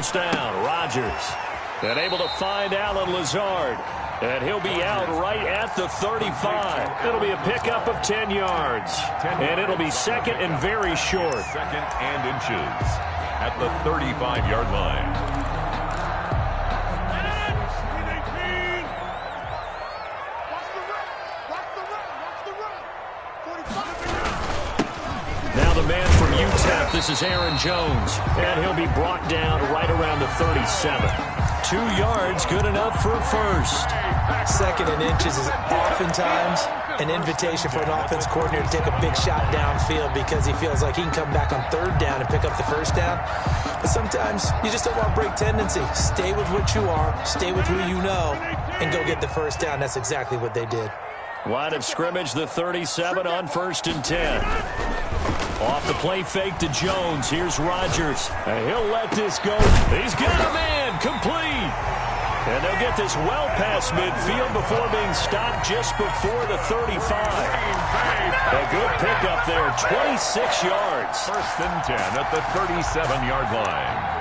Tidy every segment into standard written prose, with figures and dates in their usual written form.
first down. Rodgers. And able to find Alan Lazard. And he'll be out right at the 35. It'll be a pickup of 10 yards. And it'll be second and very short. Second and inches at the 35-yard line. Now the man from UTEP, this is Aaron Jones. And he'll be brought down right around the 37. 2 yards, good enough for a first. Second and inches is oftentimes an invitation for an offense coordinator to take a big shot downfield because he feels like he can come back on third down and pick up the first down. But sometimes you just don't want to break tendency. Stay with what you are, stay with who you know, and go get the first down. That's exactly what they did. Line of scrimmage, the 37 on 1st and 10. Off the play fake to Jones. Here's Rodgers. And he'll let this go. He's got a man complete. And they'll get this well past midfield before being stopped just before the 35. A good pickup there, 26 yards. 1st and 10 at the 37-yard line.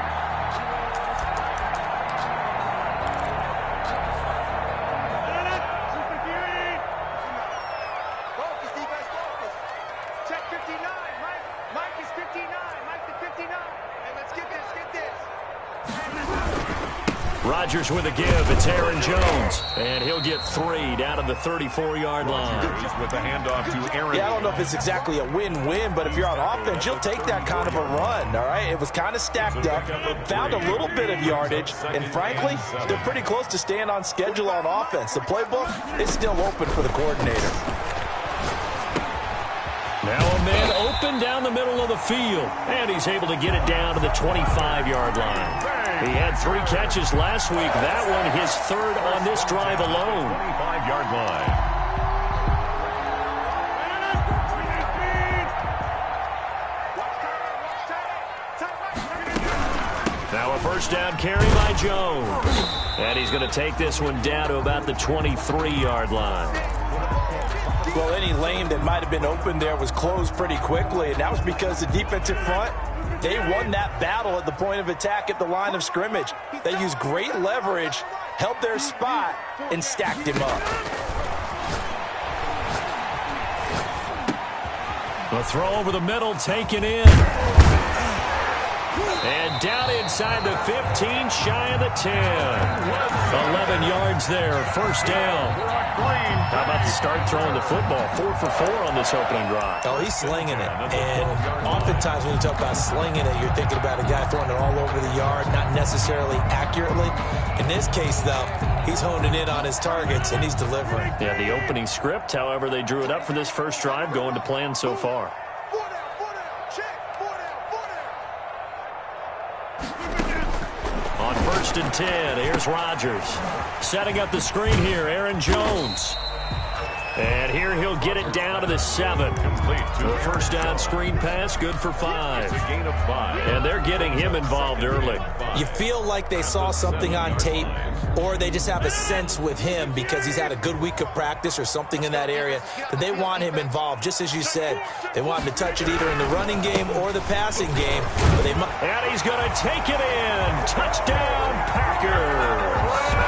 Rodgers with a give. It's Aaron Jones. And he'll get 3 down to the 34-yard line. With the handoff to Aaron. Yeah, I don't know if it's exactly a win-win, but if you're on offense, you'll take that kind of a run, all right? It was kind of stacked up, found a little bit of yardage, and frankly, they're pretty close to staying on schedule on offense. The playbook is still open for the coordinator. Now a man open down the middle of the field, and he's able to get it down to the 25-yard line. He had 3 catches last week. That one his 3rd on this drive alone. 25-yard line. Now a first down carry by Jones. And he's going to take this one down to about the 23-yard line. Well, any lane that might have been open there was closed pretty quickly, and that was because the defensive front, they won that battle at the point of attack at the line of scrimmage. They used great leverage, held their spot, and stacked him up. The throw over the middle, taken in. And down inside the 15, shy of the 10. 11 yards there, first down. How about the start throwing the football? 4 for 4 on this opening drive. Oh, he's slinging it. And oftentimes when you talk about slinging it, you're thinking about a guy throwing it all over the yard, not necessarily accurately. In this case, though, he's honing in on his targets, and he's delivering. Yeah, the opening script, however, they drew it up for this first drive, going to plan so far. On 1st and 10, here's Rodgers. Setting up the screen here, Aaron Jones. And here he'll get it down to the 7. The first down screen pass, good for 5. Gain of 5. And they're getting him involved early. You feel like they saw something on tape, or they just have a sense with him because he's had a good week of practice or something in that area that they want him involved. Just as you said, they want him to touch it either in the running game or the passing game. But and he's going to take it in. Touchdown, Packers.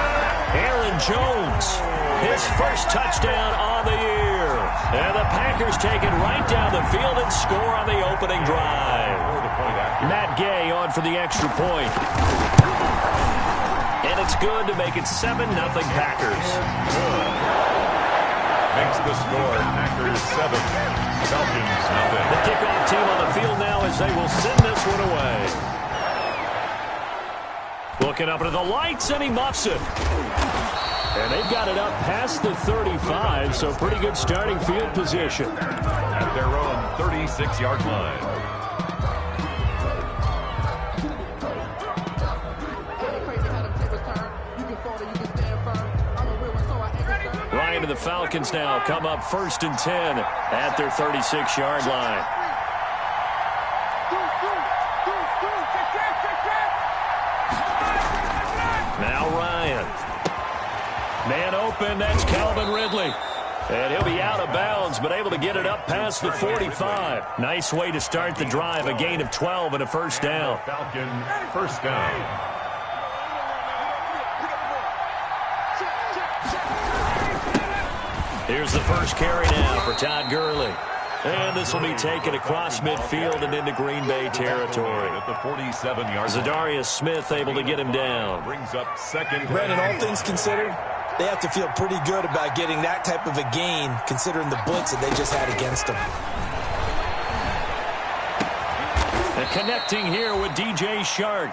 Aaron Jones, his first touchdown on the year. And the Packers take it right down the field and score on the opening drive. Matt Gay on for the extra point. And it's good to make it 7-0 Packers. Makes the score Packers 7, Falcons nothing. The kickoff team on the field now as they will send this one away. Looking up into the lights, and he muffs it. And they've got it up past the 35, so pretty good starting field position. At their own 36-yard line. Ryan and the Falcons now come up 1st and 10 at their 36-yard line. Now Ryan. Man open, that's Calvin Ridley. And he'll be out of bounds, but able to get it up past the 45. Nice way to start the drive, a gain of 12 and a first down. Falcon first down. Here's the first carry now for Todd Gurley. And this will be taken across midfield and into Green Bay territory. At the 47-yard Zadarius Smith able to get him down. brings up second. Brandon, all things considered, they have to feel pretty good about getting that type of a gain, considering the blitz that they just had against them. And connecting here with DJ Shark.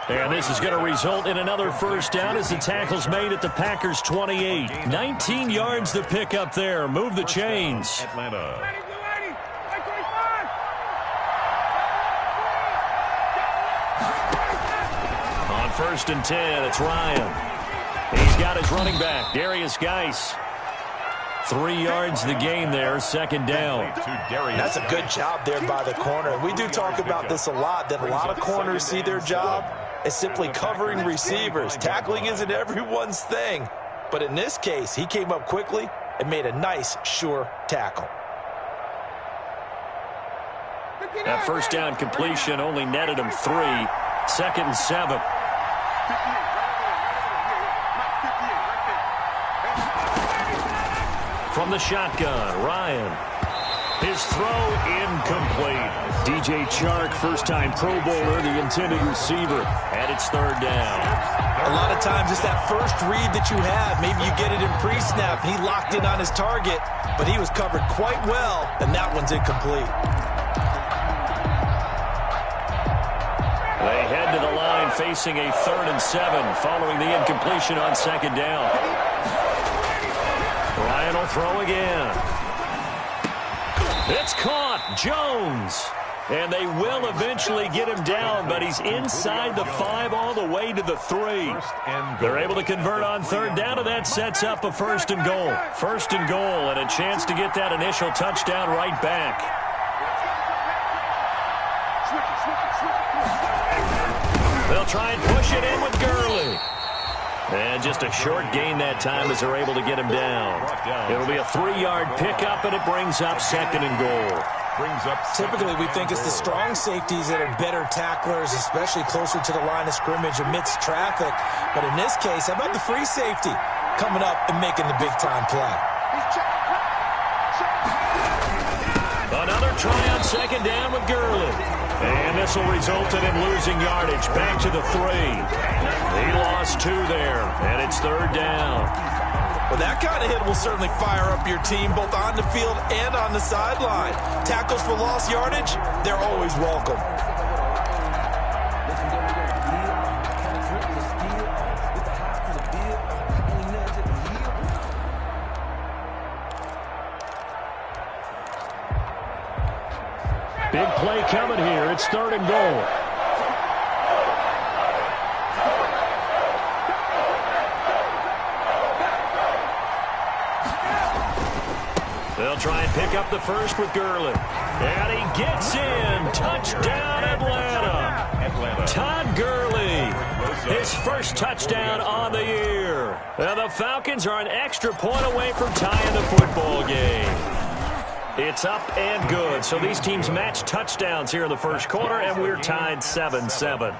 And this is going to result in another first down as the tackle's made at the Packers' 28. 19 yards to pick up there. Move the chains. Atlanta. On first and 10, it's Ryan. He's got his running back, Darius Geis. 3 yards the gain there, second down. That's a good job there by the corner. We do talk about this a lot, that a lot of corners see their job as simply covering receivers. Tackling isn't everyone's thing. But in this case, he came up quickly and made a nice, sure tackle. That first down completion only netted him 3. Second and 7. From the shotgun, Ryan. His throw incomplete. DJ Chark, first-time Pro Bowler, the intended receiver. And it's third down. A lot of times it's that first read that you have. Maybe you get it in pre-snap, and he locked in on his target, but he was covered quite well, and that one's incomplete. They head to the line facing a 3rd and 7 following the incompletion on second down. Ryan will throw again. It's caught. Jones. And they will eventually get him down, but he's inside the 5 all the way to the 3. They're able to convert on third down, and that sets up a first and goal. First and goal, and a chance to get that initial touchdown right back. They'll try and push it in with Gurley. And just a short gain that time as they're able to get him down. It'll be a 3-yard pickup, and it brings up second and goal. Typically, we think it's the strong safeties that are better tacklers, especially closer to the line of scrimmage amidst traffic. But in this case, how about the free safety coming up and making the big-time play? Another try on second down with Gurley. And this will result in him losing yardage back to the 3. He lost 2 there, and it's third down. Well, that kind of hit will certainly fire up your team both on the field and on the sideline. Tackles for lost yardage, they're always welcome. Big play coming here. It's third and goal. They'll try and pick up the first with Gurley. And he gets in. Touchdown, Atlanta. Todd Gurley, his first touchdown on the year. And the Falcons are an extra point away from tying the football game. It's up and good. So these teams match touchdowns here in the first quarter, and we're tied 7-7.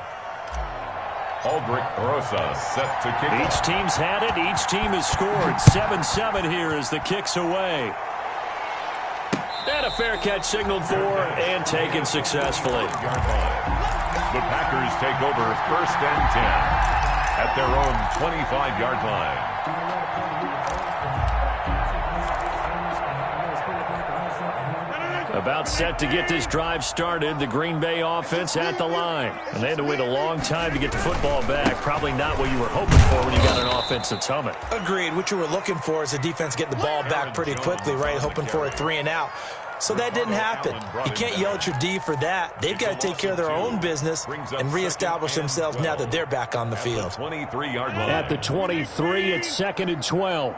Aldrich Rosa set to kick. Each team's had it. Each team has scored. 7-7 here as the kick's away. And a fair catch signaled for and taken successfully. The Packers take over first and 10 at their own 25-yard line. About set to get this drive started, the Green Bay offense at the line. And they had to wait a long time to get the football back. Probably not what you were hoping for when you got an offense that's humming. Agreed. What you were looking for is the defense getting the ball back pretty quickly, right? Hoping for a 3 and out. So that didn't happen. You can't yell at your D for that. They've got to take care of their own business and reestablish themselves now that they're back on the field. 23-yard line. At the 23, it's second and 12.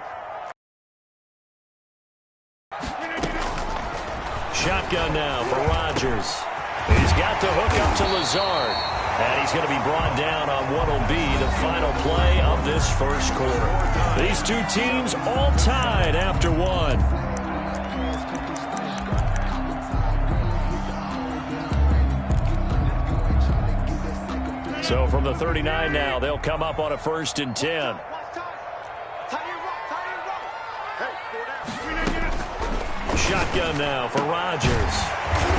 Shotgun now for Rodgers. He's got the hook up to Lazard. And he's going to be brought down on what will be the final play of of this first quarter. These two teams all tied after one. So from the 39 now, they'll come up on a 1st and 10. Shotgun now for Rodgers.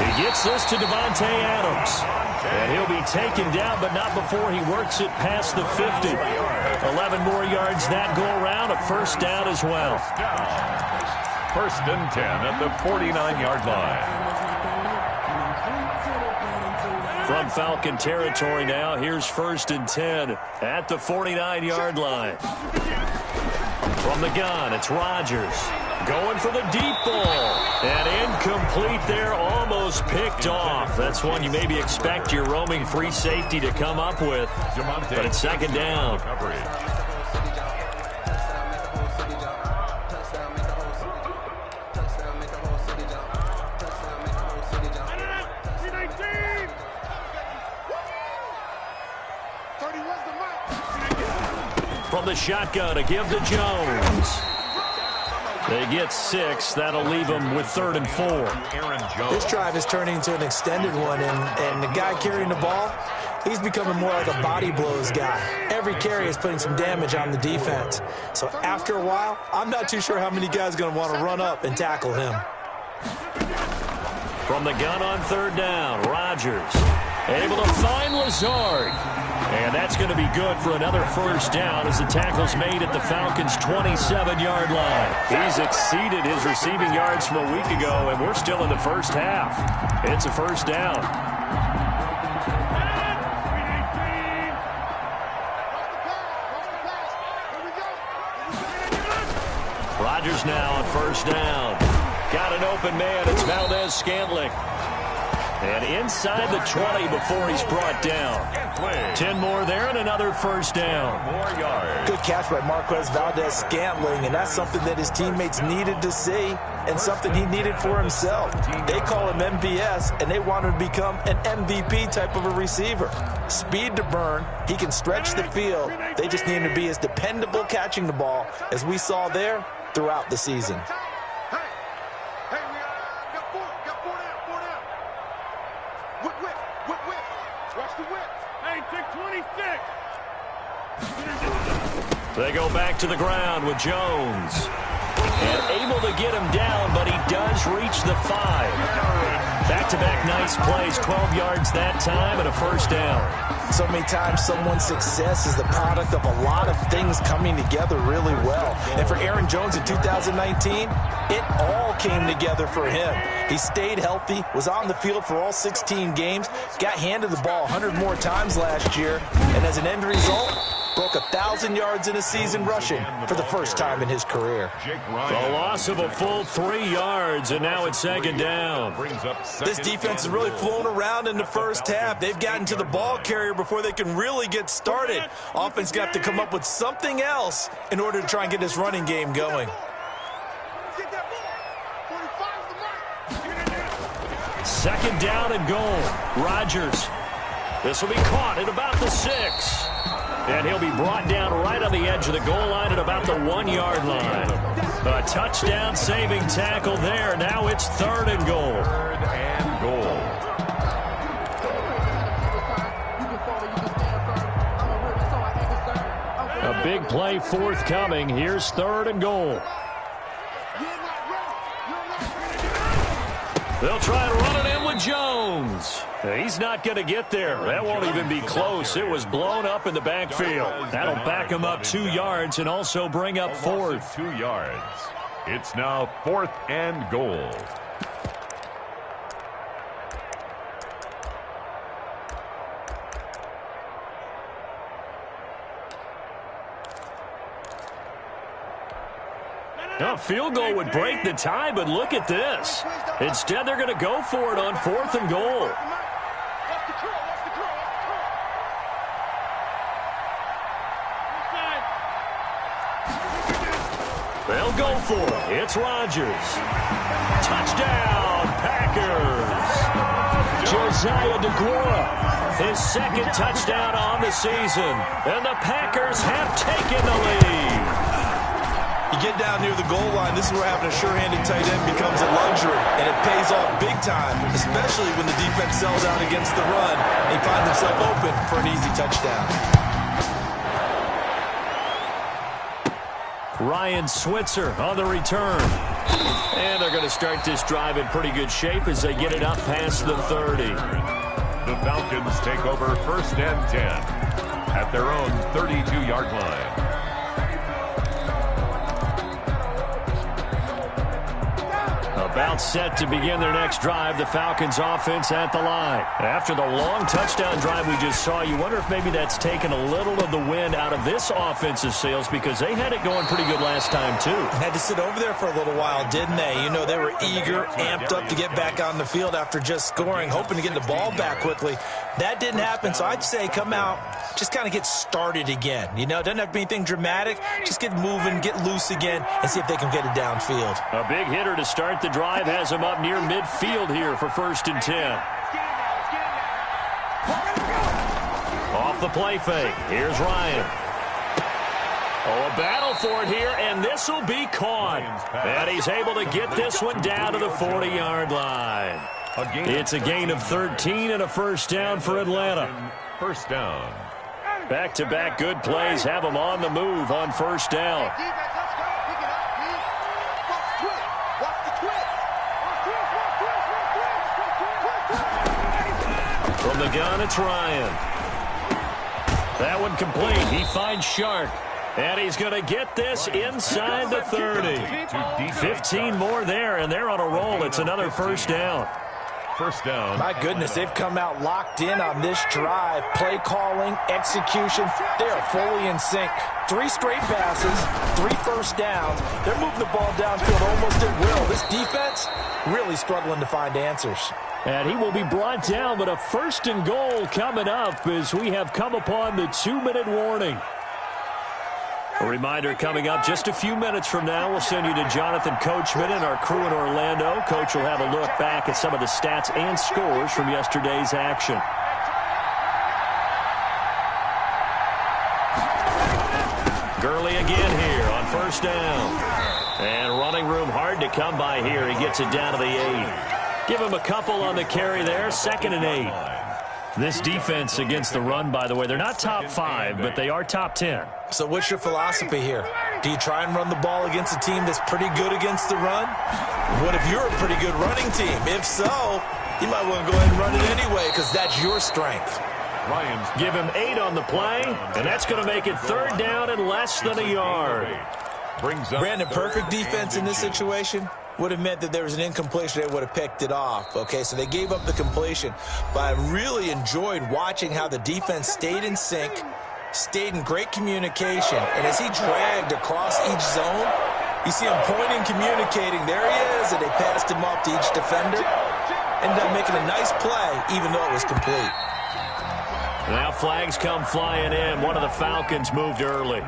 He gets this to Devontae Adams. And he'll be taken down, but not before he works it past the 50. 11 more yards that go around, a 1st down as well. 1st and 10 at the 49-yard line. From Falcon territory now, here's 1st and 10 at the 49-yard line. From the gun, it's Rodgers. Going for the deep ball. And incomplete there, almost picked off. That's one you maybe expect your roaming free safety to come up with. But it's 2nd down. From the shotgun, a give to Jones. They get 6. That'll leave them with 3rd and 4. This drive is turning into an extended one, and the guy carrying the ball, he's becoming more like a body blows guy. Every carry is putting some damage on the defense. So after a while, I'm not too sure how many guys are going to want to run up and tackle him. From the gun on 3rd down, Rodgers able to find Lazard. And that's going to be good for another 1st down as the tackle's made at the Falcons' 27-yard line. He's exceeded his receiving yards from a week ago, and we're still in the 1st half. It's a 1st down. Rodgers now on 1st down. Got an open man. It's Valdez-Scantling. And inside the 20 before he's brought down. 10 more there and another 1st down. More yards. Good catch by Marquez Valdez-Scantling, and that's something that his teammates needed to see and something he needed for himself. They call him MVS, and they want him to become an MVP type of a receiver. Speed to burn. He can stretch the field. They just need him to be as dependable catching the ball as we saw there throughout the season. They go back to the ground with Jones. And able to get him down, but he does reach the 5. Back-to-back nice plays, 12 yards that time and a 1st down. So many times someone's success is the product of a lot of things coming together really well. And for Aaron Jones in 2019, it all came together for him. He stayed healthy, was on the field for all 16 games, got handed the ball 100 more times last year, and as an end result, broke 1,000 yards in a season rushing for the 1st time in his career. The loss of a full 3 yards, and now it's 2nd down. This defense is really flown around in the 1st half. They've gotten to the ball carrier before they can really get started. Offense got to come up with something else in order to try and get this running game going. 2nd down and goal. Rodgers. This will be caught at about the 6. And he'll be brought down right on the edge of the goal line at about the 1-yard line. A touchdown saving tackle there. Now it's 3rd and goal. 3rd and goal. A big play forthcoming. Here's 3rd and goal. They'll try and run it in with Jones. He's not going to get there. That won't even be close. It was blown up in the backfield. That'll back him up 2 yards and also bring up 4th. 2 yards. It's now 4th and goal. A field goal would break the tie, but look at this. Instead, they're going to go for it on 4th and goal. They'll go for it. It's Rodgers. Touchdown, Packers. Josiah DeGuara, his 2nd touchdown on the season. And the Packers have taken You get down near the goal line, this is where having a sure-handed tight end becomes a luxury, and it pays off big time, especially when the defense sells out against the run, and he finds himself open for an easy touchdown. Ryan Switzer on the return. And they're going to start this drive in pretty good shape as they get it up past the 30. The Falcons take over 1st and 10 at their own 32-yard line. About set to begin their next drive, the Falcons offense at the line. After the long touchdown drive we just saw, you wonder if maybe that's taken a little of the wind out of this offensive sails, because they had it going pretty good last time too. Had to sit over there for a little while, didn't they? You know, they were eager, amped up to get back on the field after just scoring, hoping to get the ball back quickly. That didn't happen, so I'd say come out, just kind of get started again. You know, it doesn't have to be anything dramatic. Just get moving, get loose again, and see if they can get it downfield. A big hitter to start the drive has him up near midfield here for 1st and 10. Off the play fake. Here's Ryan. Oh, a battle for it here, and this will be caught. And he's able to get this one down to the 40-yard line. It's a gain of 13 and a 1st down for Atlanta. 1st down. Back-to-back good plays have them on the move on 1st down. From the gun, it's Ryan. That one complete. He finds Shark. And he's going to get this inside the 30. 15 more there, and they're on a roll. It's another 1st down. 1st down. My goodness, they've come out locked in on this drive. Play calling, execution, they are fully in sync. 3 straight passes, 3 1st downs. They're moving the ball downfield almost at will. This defense really struggling to find answers. And he will be brought down, but a 1st and goal coming up as we have come upon the 2-minute warning. A reminder coming up just a few minutes from now. We'll send you to Jonathan Coachman and our crew in Orlando. Coach will have a look back at some of the stats and scores from yesterday's action. Gurley again here on 1st down. And running room hard to come by here. He gets it down to the 8. Give him a couple on the carry there. 2nd and 8. This defense against the run, by the way, they're not top 5, but they are top 10. So what's your philosophy here? Do you try and run the ball against a team that's pretty good against the run? What if you're a pretty good running team? If so, you might want to go ahead and run it anyway, because that's your strength. Give him 8 on the play, and that's going to make it 3rd down and less than a yard. Brandon, perfect defense in this situation would have meant that there was an incompletion. They would have picked it off. Okay, so they gave up the completion. But I really enjoyed watching how the defense stayed in sync, stayed in great communication. And as he dragged across each zone, you see him pointing, communicating. There he is, and they passed him off to each defender. Ended up making a nice play, even though it was complete. Now flags come flying in. One of the Falcons moved early.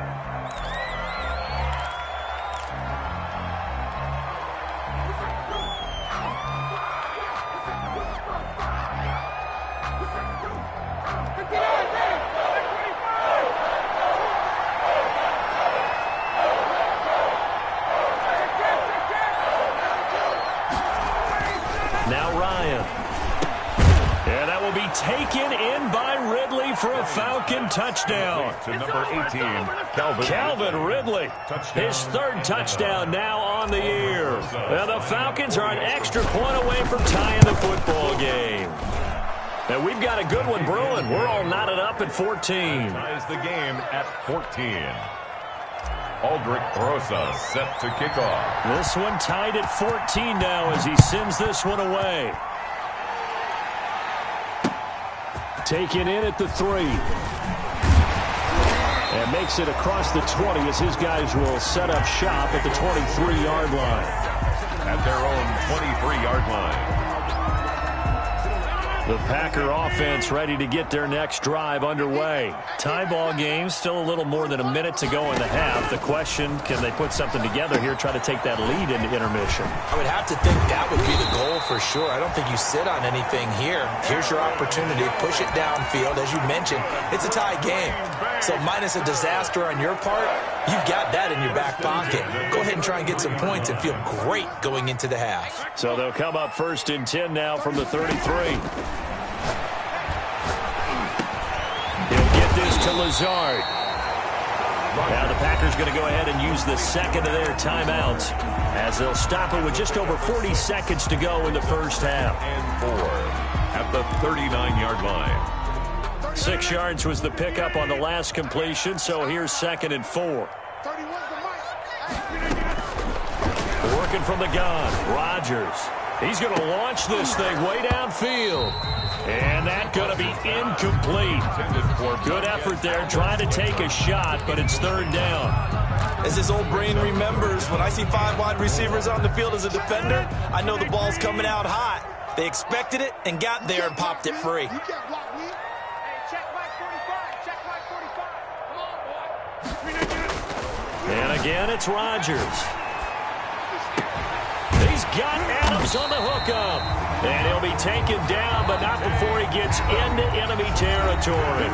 Taken in by Ridley for a Falcon touchdown. To number 18, Calvin Ridley. His 3rd touchdown now on the year. And the Falcons are an extra point away from tying the football game. And we've got a good one brewing. We're all knotted up at 14. Ties the game at 14. Aldrich Rosa set to kick off. This one tied at 14 now as he sends this one away. Taken in at the 3. And makes it across the 20 as his guys will set up shop at the 23-yard line. At their own 23-yard line. The Packer offense ready to get their next drive underway. Tie ball game, still a little more than a minute to go in the half. The question, can they put something together here, try to take that lead into intermission? I would have to think that would be the goal for sure. I don't think you sit on anything here. Here's your opportunity. Push it downfield. As you mentioned, it's a tie game. So minus a disaster on your part, you've got that in your back pocket. Go ahead and try and get some points and feel great going into the half. So they'll come up 1st and 10 now from the 33. He'll get this to Lazard. Now the Packers going to go ahead and use the second of their timeouts as they'll stop it with just over 40 seconds to go in the first half. And 4 at the 39-yard line. 6 yards was the pickup on the last completion, so here's 2nd and 4. Working from the gun, Rodgers. He's going to launch this thing way downfield. And that's going to be incomplete. Good effort there, trying to take a shot, but it's 3rd down. As his old brain remembers, when I see 5 wide receivers on the field as a defender, I know the ball's coming out hot. They expected it and got there and popped it free. And again, it's Rodgers. He's got Adams on the hookup. And he'll be taken down, but not before he gets into enemy territory.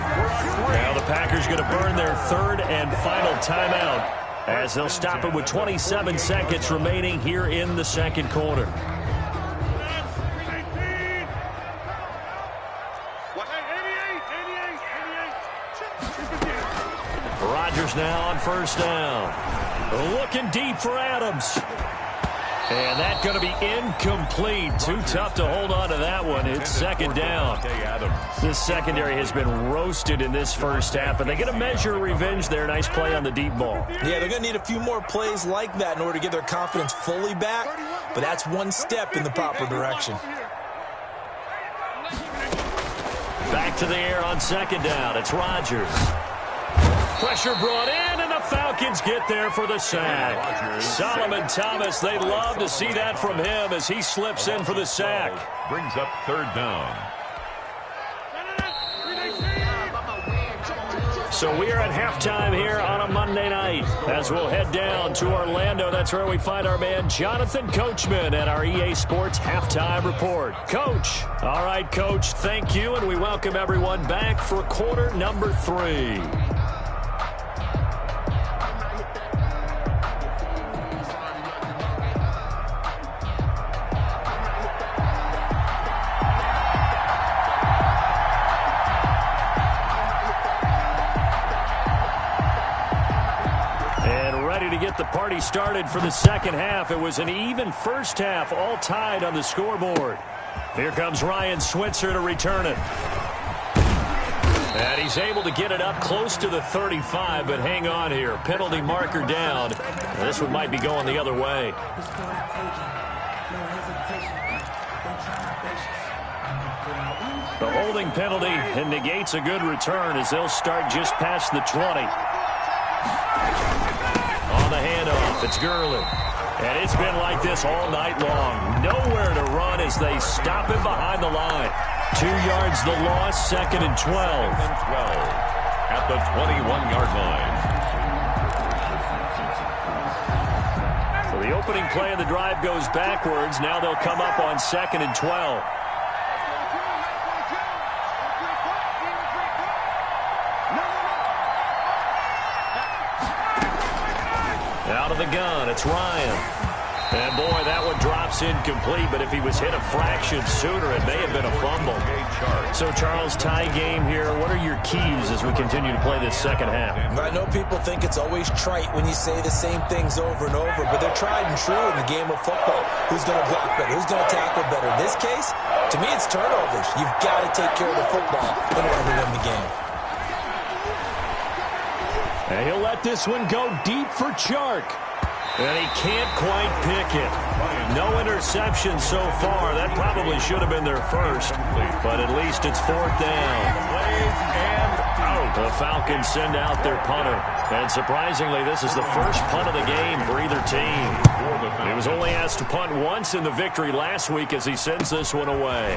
Now the Packers going to burn their 3rd and final timeout as they'll stop it with 27 seconds remaining here in the 2nd quarter. Rodgers now on 1st down. Looking deep for Adams. And that's going to be incomplete. Too tough to hold on to that one. It's 2nd down. This secondary has been roasted in this first half, and they're going to measure revenge there. Nice play on the deep ball. Yeah, they're going to need a few more plays like that in order to get their confidence fully back, but that's one step in the proper direction. Back to the air on 2nd down. It's Rodgers. Pressure brought in, and the Falcons get there for the sack. Solomon Thomas, they'd love to see that from him as he slips in for the sack. Brings up 3rd down. So we are at halftime here on a Monday night as we'll head down to Orlando. That's where we find our man Jonathan Coachman at our EA Sports Halftime Report. Coach. All right, Coach, thank you, and we welcome everyone back for quarter number 3. The party started for the 2nd half. It was an even first half, all tied on the scoreboard. Here comes Ryan Switzer to return it. And he's able to get it up close to the 35, but hang on here. Penalty marker down. This one might be going the other way. The holding penalty negates a good return as they'll start just past the 20. On the handoff, it's Gurley. And it's been like this all night long. Nowhere to run as they stop him behind the line. 2 yards the loss, 2nd and 12. At the 21-yard line. So the opening play of the drive goes backwards. Now they'll come up on 2nd and 12. Out of the gun, it's Ryan. And boy, that one drops incomplete, but if he was hit a fraction sooner, it may have been a fumble. So, Charles, tie game here. What are your keys as we continue to play this 2nd half? I know people think it's always trite when you say the same things over and over, but they're tried and true in the game of football. Who's going to block better? Who's going to tackle better? In this case, to me, it's turnovers. You've got to take care of the football in order to win the game. And he'll let this one go deep for Chark. And he can't quite pick it. No interception so far. That probably should have been their first. But at least it's 4th down. The Falcons send out their punter. And surprisingly, this is the first punt of the game for either team. He was only asked to punt once in the victory last week as he sends this one away.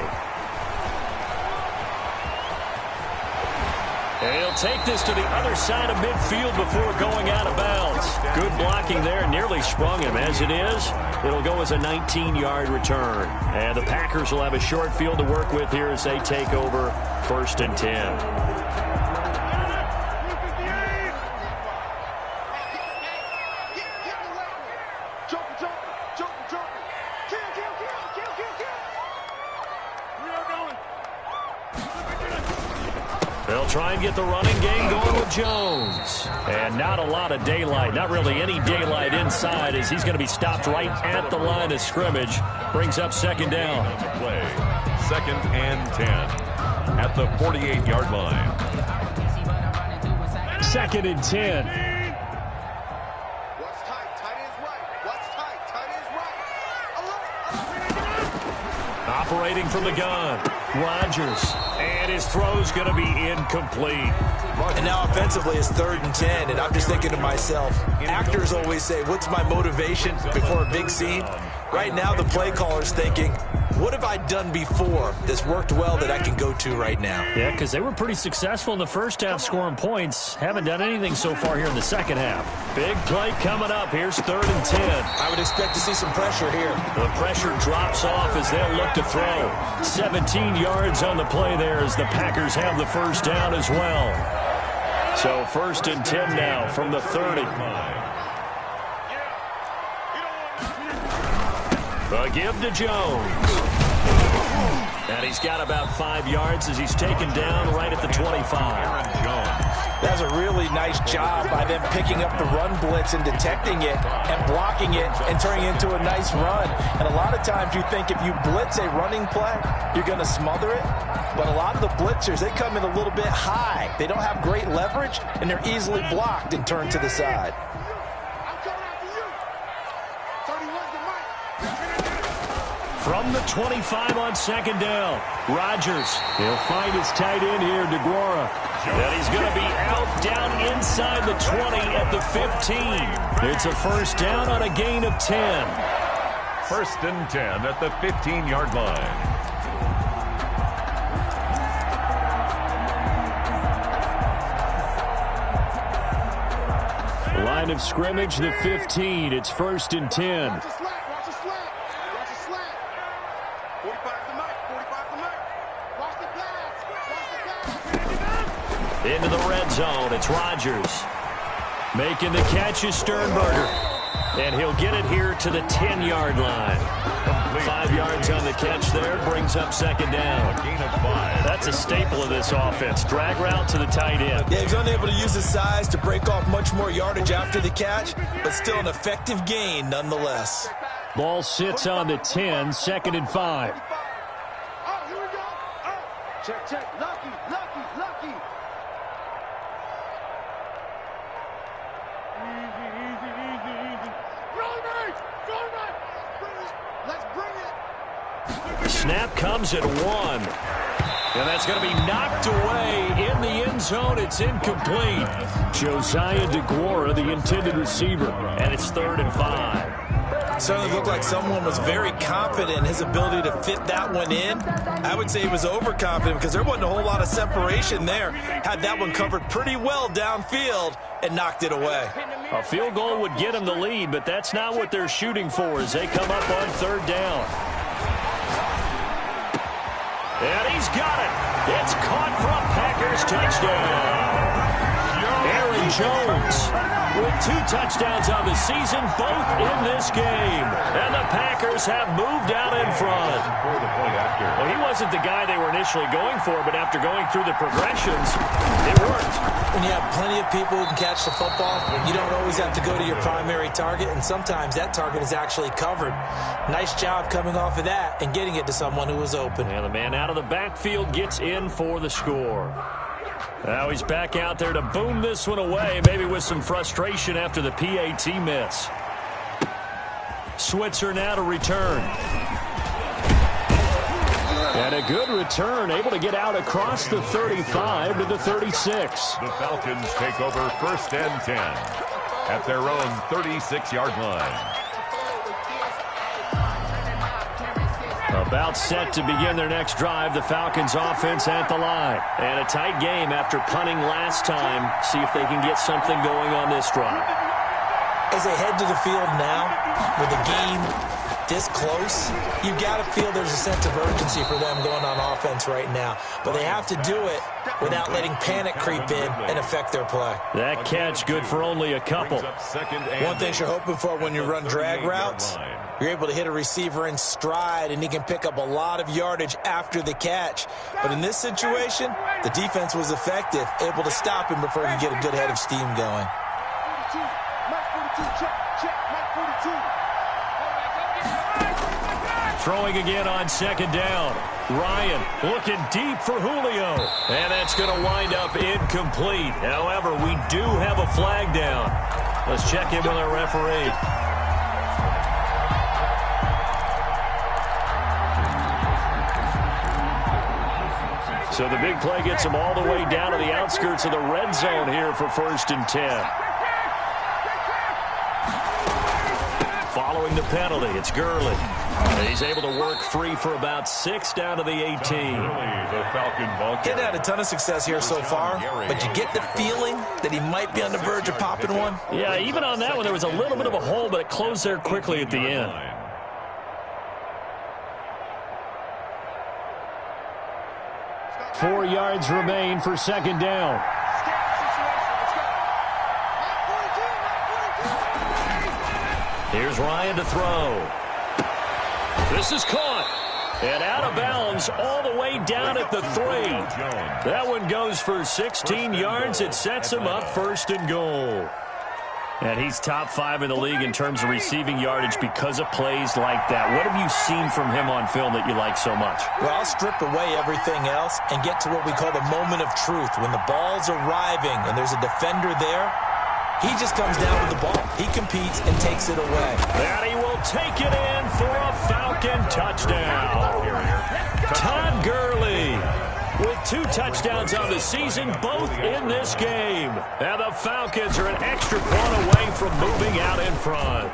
And he'll take this to the other side of midfield before going out of bounds. Good blocking there, nearly sprung him. As it is, it'll go as a 19-yard return. And the Packers will have a short field to work with here as they take over 1st and 10. They'll try and get the running game going with Jones. And not a lot of daylight, not really any daylight inside as he's going to be stopped right at the line of scrimmage. Brings up 2nd down. Play 2nd and 10 at the 48-yard line. 2nd and 10. What's tight? Tight is right. What's tight? Tight is right. Operating from the gun. Rodgers. And his throw's going to be incomplete. And now offensively it's 3rd and 10, and I'm just thinking to myself, actors always say, what's my motivation before a big scene? Right now the play caller's thinking, what have I done before that's worked well that I can go to right now? Yeah, because they were pretty successful in the first half scoring points. Haven't done anything so far here in the second half. Big play coming up. Here's 3rd and 10. I would expect to see some pressure here. The pressure drops off as they'll look to throw. 17 yards on the play there as the Packers have the 1st down as well. So 1st and 10 now from the 30. The give to Jones. And he's got about 5 yards as he's taken down right at the 25. That's a really nice job by them picking up the run blitz and detecting it and blocking it and turning it into a nice run. And a lot of times you think if you blitz a running play, you're going to smother it. But a lot of the blitzers, they come in a little bit high. They don't have great leverage, and they're easily blocked and turned to the side. From the 25 on 2nd down, Rodgers. He'll find his tight end here, DeGuara. And he's going to be out down inside the 20 at the 15. It's a 1st down on a gain of 10. 1st and 10 at the 15-yard line. Line of scrimmage, the 15. It's 1st and 10. Watch the slack. Watch the slack. Watch the slack. 45 to Mike. 45 to Mike. Watch the pass. Watch the pass. Into the red zone. It's Rodgers. Making the catch is Sternberger. And he'll get it here to the 10-yard line. 5 yards on the catch there. Brings up 2nd down. A gain of 5. That's a staple of this offense. Drag route to the tight end. Yeah, he's unable to use his size to break off much more yardage after the catch, but still an effective gain nonetheless. Ball sits on the 10, 2nd and 5. Oh, here we go. Oh. Check, check. Lucky, lucky, lucky. Easy, easy, easy, easy. Roll right. Bring it. Let's bring it. The snap comes at 1. And that's going to be knocked away in the end zone. It's incomplete. Josiah DeGuara, the intended receiver. And it's 3rd and 5. Certainly looked like someone was very confident in his ability to fit that one in. I would say he was overconfident because there wasn't a whole lot of separation there. Had that one covered pretty well downfield and knocked it away. A field goal would get him the lead, but that's not what they're shooting for as they come up on 3rd down. And he's got it. It's caught for a Packers touchdown. Aaron Jones with 2 touchdowns on the season, both in this game. And the Packers have moved out in front. Well, he wasn't the guy they were initially going for, but after going through the progressions, it worked. When you have plenty of people who can catch the football, you don't always have to go to your primary target, and sometimes that target is actually covered. Nice job coming off of that and getting it to someone who was open. And the man out of the backfield gets in for the score. Now he's back out there to boom this one away, maybe with some frustration after the PAT miss. Switzer now to return. And a good return, able to get out across the 35 to the 36. The Falcons take over 1st and 10 at their own 36-yard line. A About set to begin their next drive, the Falcons offense at the line. And a tight game after punting last time. See if they can get something going on this drive. As they head to the field now, with the game this close, you've got to feel there's a sense of urgency for them going on offense right now. But they have to do it without letting panic creep in and affect their play. That catch good for only a couple. One thing you're hoping for when you run drag routes, you're able to hit a receiver in stride, and he can pick up a lot of yardage after the catch. But in this situation, the defense was effective, able to stop him before he could get a good head of steam going. Throwing again on second down. Ryan looking deep for Julio. And that's going to wind up incomplete. However, we do have a flag down. Let's check in with our referee. So the big play gets him all the way down to the outskirts of the red zone here for 1st and 10. Following the penalty, it's Gurley. He's able to work free for about 6 down to the 18. Getting had a ton of success here so far, but you get the feeling that he might be on the verge of popping one. Yeah, even on that one, there was a little bit of a hole, but it closed there quickly at the end. Four yards remain for second down. Here's Ryan to throw. This is caught. And out of bounds all the way down at the 3. That one goes for 16 yards. It sets him up 1st and goal. And he's top 5 in the league in terms of receiving yardage because of plays like that. What have you seen from him on film that you like so much? Well, I'll strip away everything else and get to what we call the moment of truth. When the ball's arriving and there's a defender there, he just comes down with the ball. He competes and takes it away. And he will take it in for a Falcon touchdown. Todd Gurley with 2 touchdowns on the season, both in this game. And the Falcons are an extra point away from moving out in front.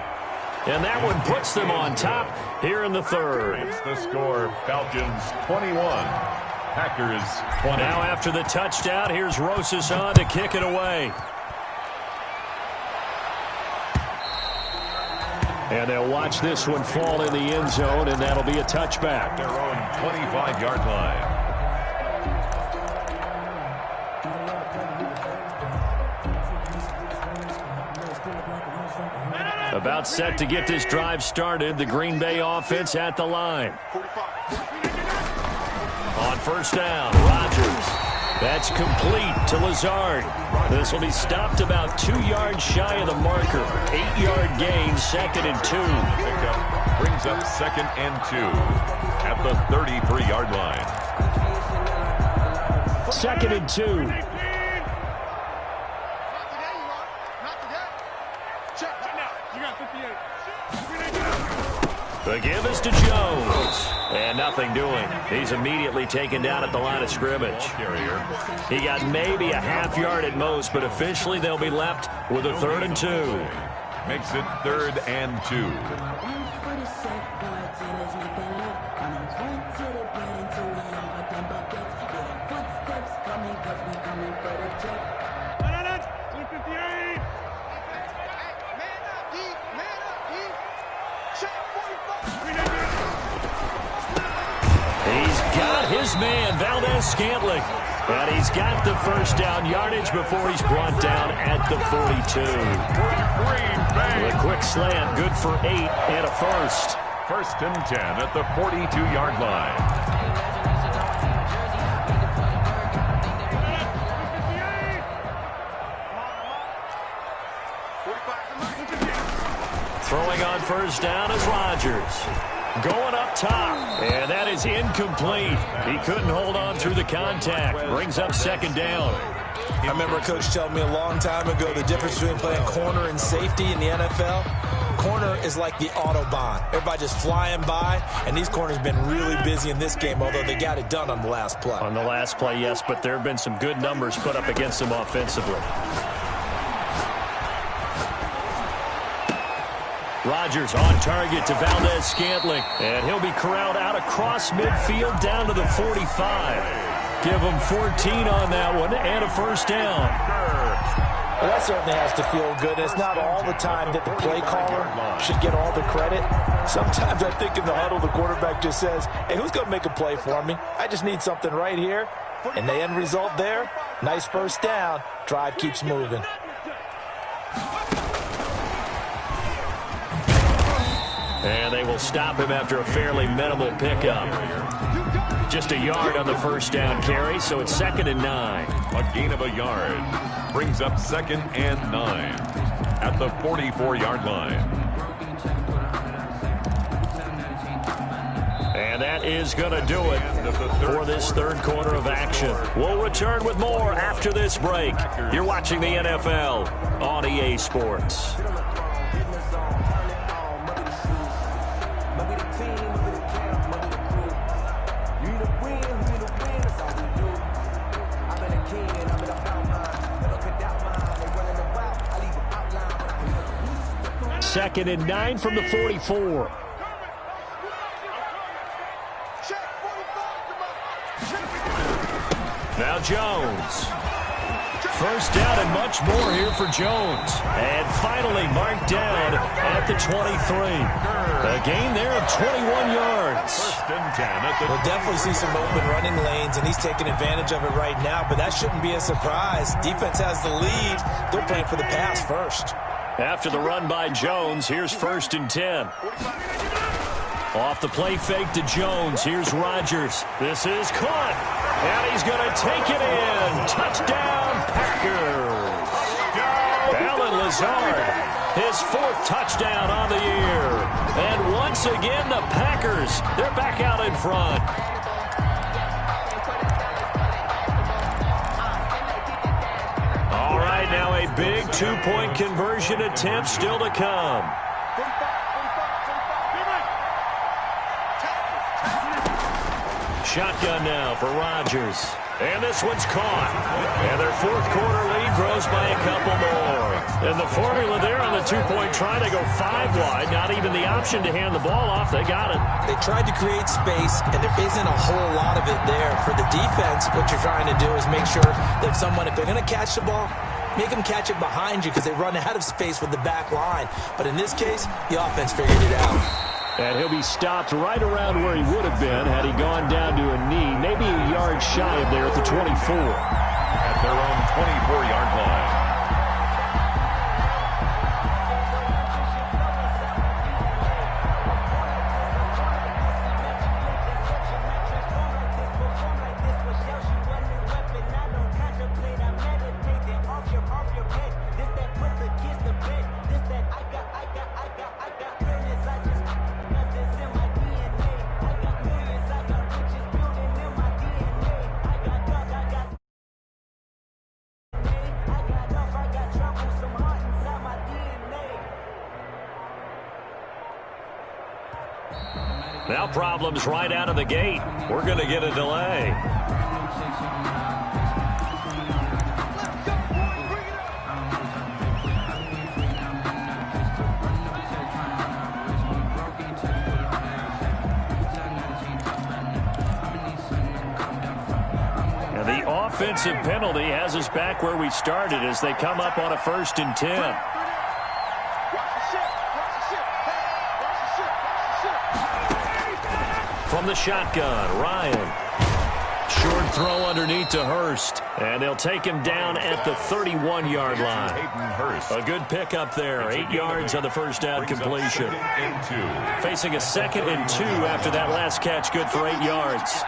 And that one puts them on top here in the 3rd. It's the score, Falcons 21, Packers 20. Now after the touchdown, here's Rosas on to kick it away. And they'll watch this one fall in the end zone, and that'll be a touchback. Their own 25-yard line. About set to get this drive started, the Green Bay offense at the line. On 1st down, Rodgers. That's complete to Lazard. This will be stopped about 2 yards shy of the marker. 8-yard gain, 2nd and 2. Pickup brings up 2nd and 2 at the 33-yard line. 2nd and 2. The give is to Jones. And nothing doing. He's immediately taken down at the line of scrimmage. He got maybe a half yard at most, but officially they'll be left with a 3rd and 2. Makes it 3rd and 2. His man, Valdez-Scantling. And he's got the 1st down yardage before he's brought down at the 42. The quick slant, good for 8 and a 1st. 1st and 10 at the 42-yard line. Throwing on 1st down is Rodgers. Going up top, and that is incomplete. He couldn't hold on through the contact. Brings up 2nd down. I remember a coach telling me a long time ago the difference between playing corner and safety in the NFL. Corner is like the Autobahn. Everybody just flying by, and these corners have been really busy in this game, although they got it done on the last play. On the last play, yes, but there have been some good numbers put up against them offensively. Rodgers on target to Valdez-Scantling. And he'll be corralled out across midfield down to the 45. Give him 14 on that one and a first down. Well, that certainly has to feel good. It's not all the time that the play caller should get all the credit. Sometimes I think in the huddle, the quarterback just says, hey, who's going to make a play for me? I just need something right here. And the end result there, nice first down. Drive keeps moving. And they will stop him after a fairly minimal pickup. Just a yard on the first down carry, so it's 2nd and 9. A gain of a yard brings up 2nd and 9 at the 44-yard line. And that is going to do it for this third quarter of action. We'll return with more after this break. You're watching the NFL on EA Sports. Second and 9 from the 44. Now Jones. First down and much more here for Jones. And finally marked down at the 23. A gain there of 21 yards. We'll definitely see some open running lanes, and he's taking advantage of it right now, but that shouldn't be a surprise. Defense has the lead. They're playing for the pass first. After the run by Jones, here's 1st and 10. Off the play fake to Jones. Here's Rodgers. This is caught. And he's going to take it in. Touchdown, Packers. Allen Lazard, his 4th touchdown on the year. And once again, the Packers, they're back out in front. All right, now a big 2-point conversion attempt still to come. Shotgun now for Rodgers. And this one's caught. And their 4th quarter lead grows by a couple more. And the formula there on the 2-point try, they go 5 wide. Not even the option to hand the ball off. They got it. They tried to create space, and there isn't a whole lot of it there. For the defense, what you're trying to do is make sure that someone, if they're going to catch the ball, make them catch it behind you because they run out of space with the back line. But in this case, the offense figured it out. And he'll be stopped right around where he would have been had he gone down to a knee, maybe a yard shy of there at the 24. At their own 24-yard line. Now problems right out of the gate. We're going to get a delay. And the offensive penalty has us back where we started as they come up on a 1st and 10. From the shotgun, Ryan. Short throw underneath to Hurst. And they'll take him down at the 31-yard line. A good pickup there. 8 yards on the first down completion. Facing a 2nd and 2 after that last catch. Good for 8 yards.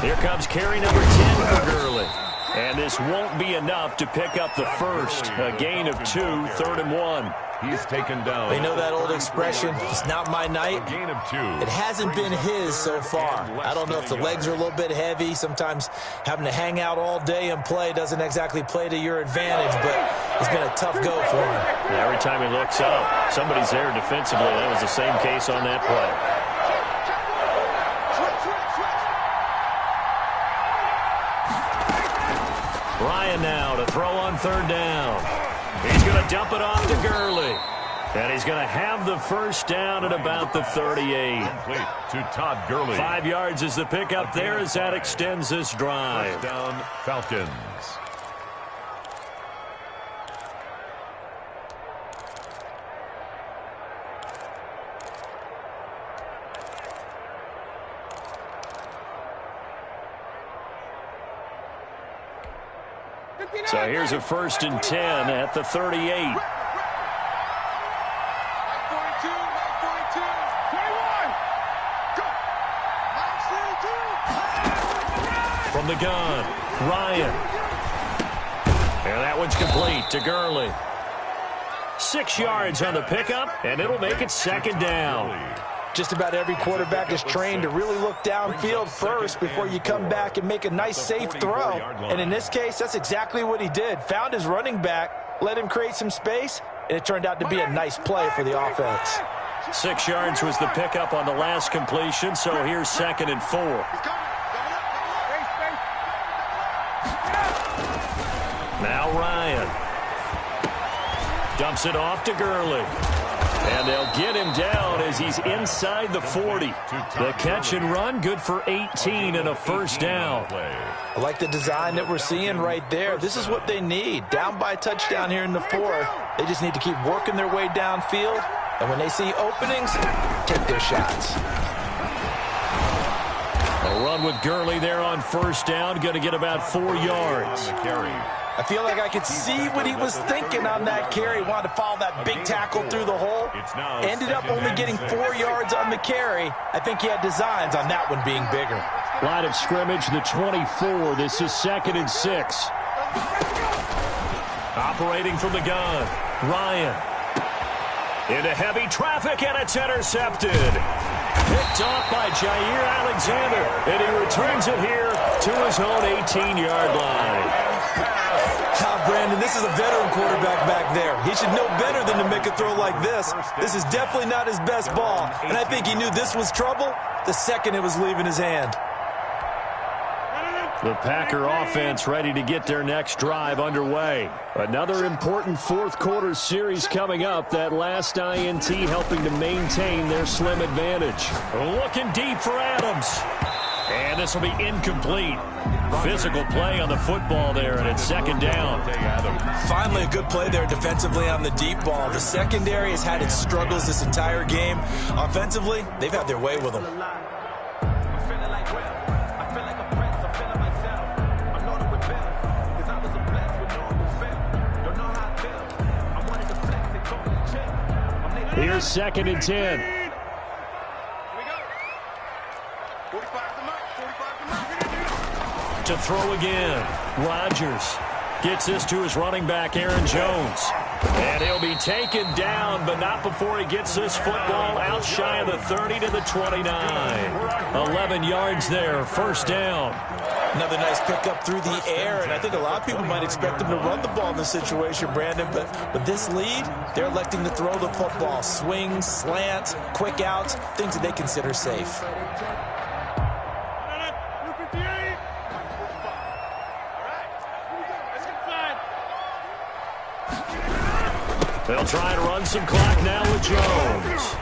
Here comes carry number 10 for Gurley. And this won't be enough to pick up the first. A gain of 2, 3rd and 1. He's taken down. They know that old expression, it's not my night. A gain of 2. It hasn't been his so far. I don't know if the legs are a little bit heavy. Sometimes having to hang out all day and play doesn't exactly play to your advantage, but it's been a tough go for him. And every time he looks up, somebody's there defensively. That was the same case on that play. Ryan now to throw on 3rd down. He's going to dump it off to Gurley. And he's going to have the first down at about the 38. Complete to Todd Gurley. 5 yards is the pickup there as that extends this drive. First down, Falcons. So here's a 1st and 10 at the 38. From the gun, Ryan. And that one's complete to Gurley. 6 yards on the pickup, and it'll make it 2nd down. Just about every quarterback is trained to really look downfield first before you come back and make a nice, safe throw. And in this case, that's exactly what he did. Found his running back, let him create some space, and it turned out to be a nice play for the offense. 6 yards was the pickup on the last completion, so here's 2nd and 4. Now Ryan. Dumps it off to Gurley. And they'll get him down as he's inside the 40. The catch and run, good for 18 and a 1st down. I like the design that we're seeing right there. This is what they need. Down by a touchdown here in the 4th. They just need to keep working their way downfield. And when they see openings, take their shots. A run with Gurley there on 1st down. Going to get about 4 yards. I feel like I could see what he was thinking on that carry. Wanted to follow that big tackle through the hole. Ended up only getting 4 yards on the carry. I think he had designs on that one being bigger. Line of scrimmage, the 24. This is 2nd and 6. Operating from the gun, Ryan. Into heavy traffic, and it's intercepted. Picked off by Jair Alexander, and he returns it here to his own 18-yard line. Brandon, this is a veteran quarterback back there. He should know better than to make a throw like this. This is definitely not his best ball, and I think he knew this was trouble the second it was leaving his hand. The Packer offense ready to get their next drive underway. Another important 4th quarter series coming up. That last INT helping to maintain their slim advantage. Looking deep for Adams. And this will be incomplete. Physical play on the football there, and it's 2nd down. Finally, a good play there defensively on the deep ball. The secondary has had its struggles this entire game. Offensively, they've had their way with them. Here's 2nd and 10. To throw again, Rodgers gets this to his running back, Aaron Jones. And he'll be taken down, but not before he gets this football out shy of the 30 to the 29. 11 yards there, 1st down. Another nice pickup through the air, and I think a lot of people might expect them to run the ball in this situation, Brandon, but this lead, they're electing to throw the football. Swings, slants, quick outs, things that they consider safe. They'll try to run some clock now with Jones.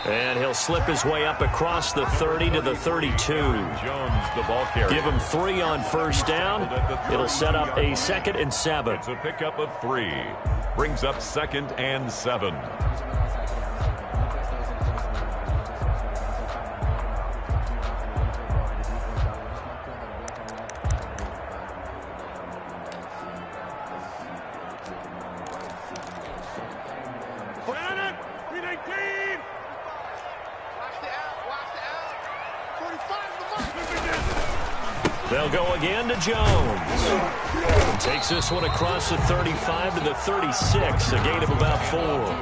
And he'll slip his way up across the 30 to the 32. Jones, the ball carrier. Give him 3 on 1st down. It'll set up a 2nd and 7. It's a pickup of 3. Brings up 2nd and 7. They'll go again to Jones. Takes this one across the 35 to the 36, a gain of about 4.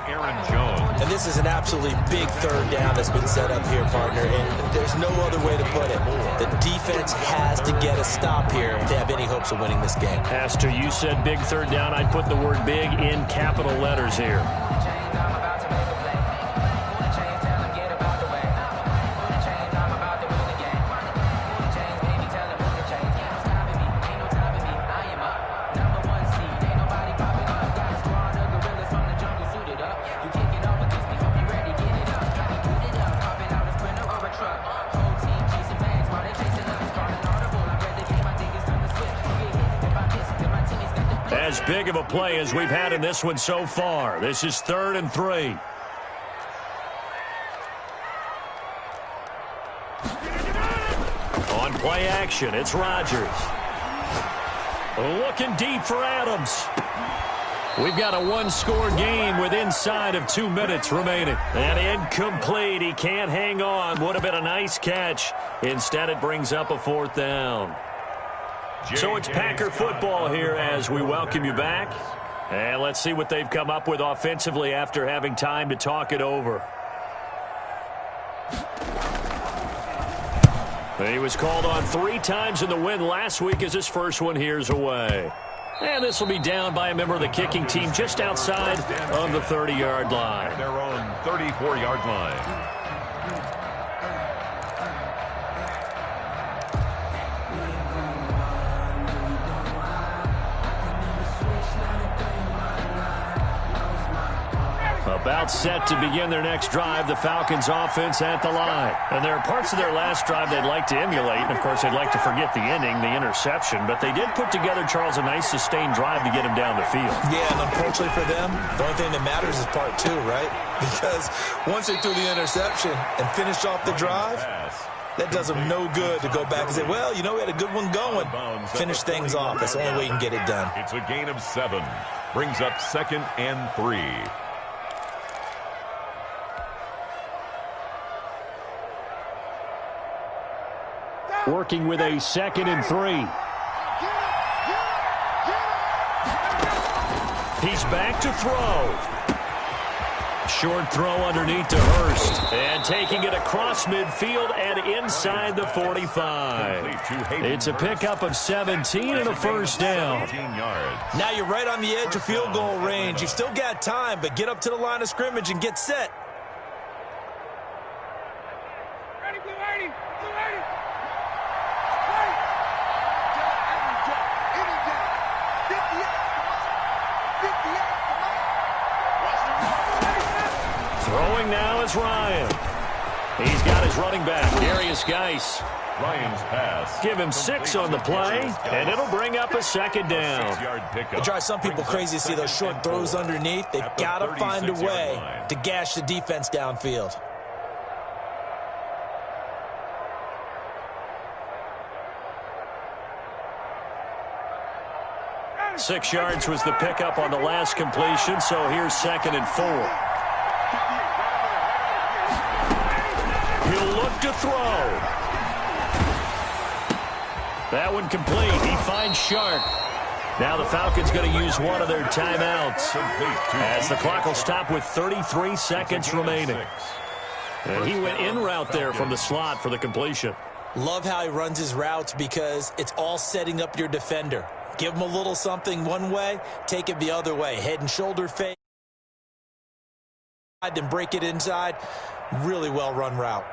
Aaron Jones. And this is an absolutely big 3rd down that's been set up here, partner, and there's no other way to put it. The defense has to get a stop here if they have any hopes of winning this game. Pastor, you said big 3rd down. I'd put the word big in capital letters here. big of a play as we've had in this one so far. This is 3rd and 3. On play action, it's Rodgers. Looking deep for Adams. We've got a one-score game with inside of 2 minutes remaining. And incomplete. He can't hang on. Would have been a nice catch. Instead, it brings up a 4th down. So it's Packer football here as we welcome you back. And let's see what they've come up with offensively after having time to talk it over. He was called on 3 times in the win last week as his first one here's away. And this will be down by a member of the kicking team just outside of the 30-yard line. Their own 34-yard line. About set to begin their next drive, the Falcons offense at the line. And there are parts of their last drive they'd like to emulate. And, of course, they'd like to forget the ending, the interception. But they did put together, Charles, a nice sustained drive to get him down the field. Yeah, and unfortunately for them, the only thing that matters is part 2, right? Because once they threw the interception and finished off the drive, that does them no good to go back and say, well, you know, we had a good one going. Finish things off. That's the only way you can get it done. It's a gain of 7. Brings up 2nd and 3. Working with a 2nd and 3. He's back to throw. Short throw underneath to Hurst. And taking it across midfield and inside the 45. It's a pickup of 17 and a 1st down. Now you're right on the edge of field goal range. You've still got time, but get up to the line of scrimmage and get set. Throwing now is Ryan. He's got his running back, Darius Geis. Ryan's pass. Give him 6 on the play, and it'll bring up a 2nd down. It drives some people crazy to see those short throws underneath. They've got to find a way to gash the defense downfield. Six yards was the pickup on the last completion, so here's 2nd and 4. He'll look to throw. That one complete. He finds Shark. Now the Falcons going to use one of their timeouts as the clock will stop with 33 seconds remaining. And he went in route there from the slot for the completion. Love how he runs his routes because it's all setting up your defender. Give him a little something one way, take it the other way. Head and shoulder fake, then break it inside. Really well run route.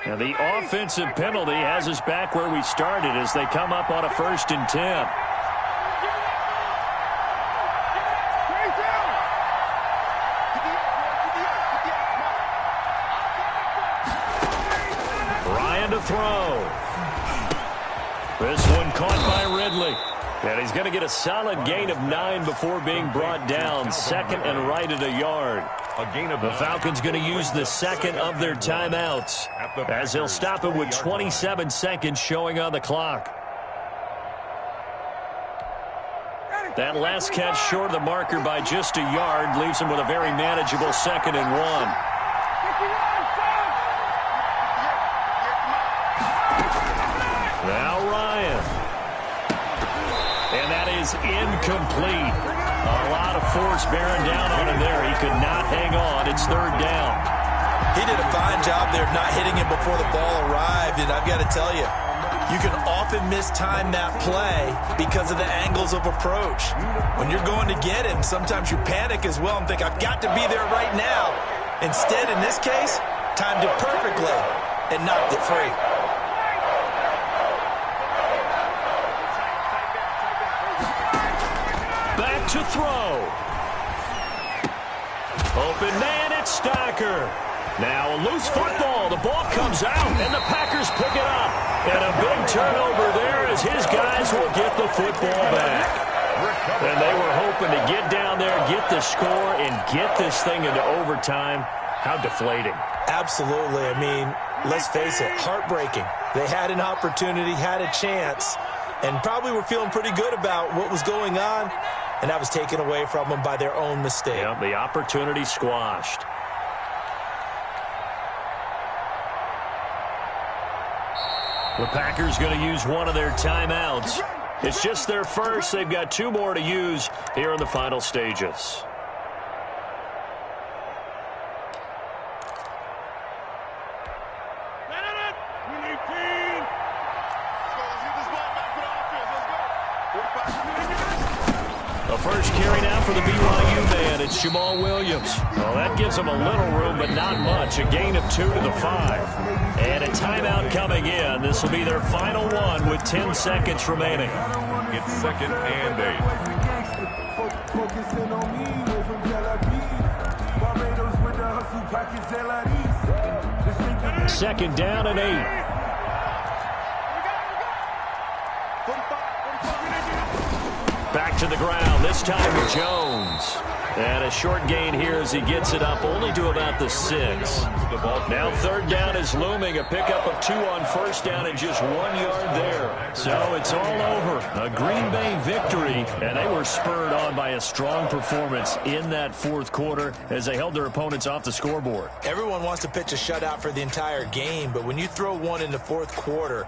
Now the offensive penalty has us back where we started as they come up on a 1st and 10. Ryan to throw. This one caught by Ridley. And he's going to get a solid gain of 9 before being brought down. 2nd and right at a yard. The Falcons going to use the 2nd of their timeouts as they'll stop it with 27 seconds showing on the clock. That last catch short of the marker by just a yard leaves him with a very manageable 2nd and 1. Now Ryan. And that is incomplete. A lot of force bearing down on him there. He could not hang on. It's 3rd down. He did a fine job there of not hitting him before the ball arrived, and I've got to tell you, you can often mistime that play because of the angles of approach. When you're going to get him, sometimes you panic as well and think, I've got to be there right now. Instead, in this case, timed it perfectly and knocked it free. Back to throw. Open man, it's Stacker. Now a loose football. The ball comes out, and the Packers pick it up. And a big turnover there as his guys will get the football back. And they were hoping to get down there, get the score, and get this thing into overtime. How deflating. Absolutely. I mean, let's face it, heartbreaking. They had an opportunity, had a chance, and probably were feeling pretty good about what was going on, and that was taken away from them by their own mistake. Yeah, the opportunity squashed. The Packers going to use one of their timeouts. It's just their first. They've got 2 more to use here in the final stages. A first carry now for the BYU man. It's Jamal Williams. Well, that gives them a little room, but not much. A gain of 2 to the 5. And a timeout coming in. This will be their final one with 10 seconds remaining. It's 2nd and 8. Second down and 8. Back to the ground, this time with Jones. And a short gain here as he gets it up only to about the 6. Now 3rd down is looming. A pickup of 2 on 1st down and just 1 yard there. So it's all over. A Green Bay victory. And they were spurred on by a strong performance in that 4th quarter as they held their opponents off the scoreboard. Everyone wants to pitch a shutout for the entire game, but when you throw one in the 4th quarter,